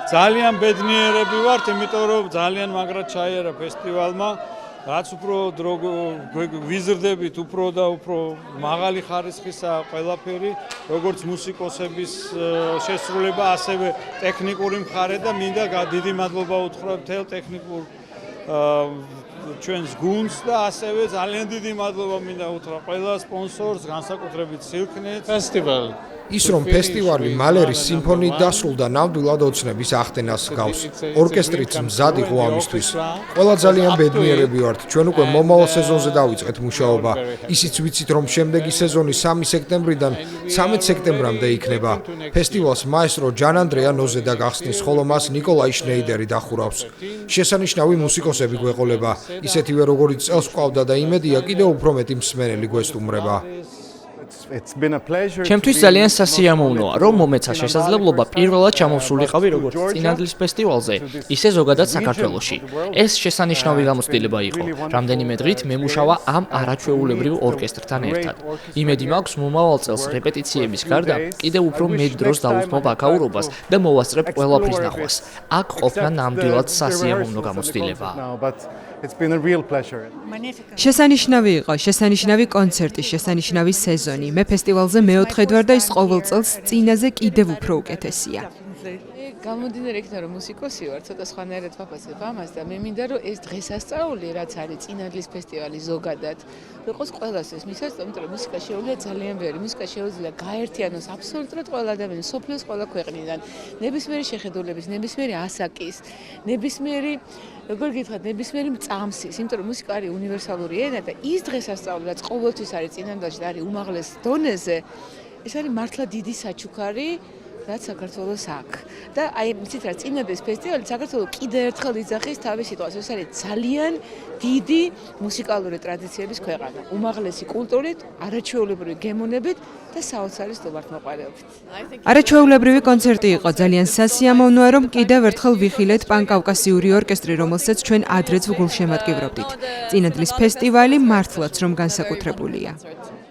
ძალიან ბედნიერები ვართ, იმიტომ რომ ძალიან მაგრად ჩაიარა ფესტივალმა. რაც უფრო დრო ვიზრდებით, უფრო და უფრო მაღალი ხარისხისა ყველაფერი, როგორც მუსიკოსების შესრულება, ასევე ტექნიკური მხარე და მინდა დიდი მადლობა უთხრა მთელ ტექნიკურ ჩვენს გუნდს და ასევე ძალიან დიდი მადლობა მინდა უთხრა ყველა სპონსორს, განსაკუთრებით Silk-net Festival. ის რომ ფესტივალი მალერის სიმფონიით დასრულდა ნამდვილად ოცნების ახდენას გავს. ორკესტრიც მზად იყო ამისთვის. ყველა ძალიან ბედნიერები ვართ. ჩვენ უკვე მომავალ სეზონზე დავიწყეთ მუშაობა. ისიც ვიცით რომ შემდეგი სეზონი 3 სექტემბრიდან 13 სექტემბრამდე იქნება. ფესტივალს მაესტრო ჯან-ანდრეა ნოზედა გახსნის, ხოლო მას ნიკოლაი შნეიდერი დახურავს. შესანიშნავი მუსიკოსები გვეყოლება, ისეთივე როგორც წელს გვყავდა და იმედია კიდევ უფრო მეტი მსმენელი გვესტუმრება. ჩემთვის ძალიან სასიამოვნოა, რომ მომეცა შესაძლებლობა პირველად ჩამოვსულიყავი როგორც წინადლის ფესტივალზე, ისე ზოგადად საქართველოში. ეს შესანიშნავი გამოცდილება იყო. რამდენიმე დღით მემუშავა ამ არაჩვეულებრივ ორკესტრთან ერთად. იმედი მაქვს მომავალ წელს რეპეტიციების გარდა კიდევ უფრო მეტ დროს დავუთმობ აქაურობას და მოვასწრებ ყველაფრის ნახვას. აქ ყოფნა ნამდვილად სასიამოვნო გამოცდილებაა. შესანიშნავი იყო, შესანიშნავი კონცერტი, შესანიშნავი სეზონი. მე ფესტივალზე მეოთხედ ვარ და ის ყოველ წელს წინაზე კიდევ უფრო უკეთესია. გამომდინარე იქიდან რომ მუსიკოსი ვარ, ცოტა სხვანაირად ვაფასებ ამას და მე მინდა რომ ეს დღესასწაული რაც არის წინადლის ფესტივალი ზოგადად, იყოს ყველასთვის მისაწვდომი, იმიტომ რომ მუსიკა შეუძლია ძალიან ბევრი, მუსიკა შეუძლია გაერთიანოს აბსოლუტურად ყველა ადამიანი, სოფლის ყველა ქვეყნიდან, ნებისმიერი შეხედულების, ნებისმიერი ასაკის, ნებისმიერი როგორ გითხრათ, ნებისმიერი წამსის, იმიტომ რომ მუსიკა არის უნივერსალური ენა და ის დღესასწაული რაც ყოველთვის არის წინადალში და არის უმაღლეს დონეზე, ეს არის მართლა დიდი საჩუქარი რაც საქართველოს აქვს. და აი მიცით რა წინადლის ფესტივალი საქართველოს კიდევ ერთხელ იძახის თავის სიტყვას. ეს არის ძალიან დიდი მუსიკალური ტრადიციების ქვეყანა. უმაღლესი კულტურით, არაჩვეულებრივი გემოვნებით და საოცარი სტუმართმოყვარეობით. არაჩვეულებრივი კონცერტი იყო, ძალიან სასიამოვნოა, რომ კიდევ ერთხელ ვიხილეთ პანკავკასიური ორკესტრი, რომელსაც ჩვენ ადრეც გულშემატკივრობდით. წინადლის ფესტივალი მართლაც რომ განსაკუთრებულია.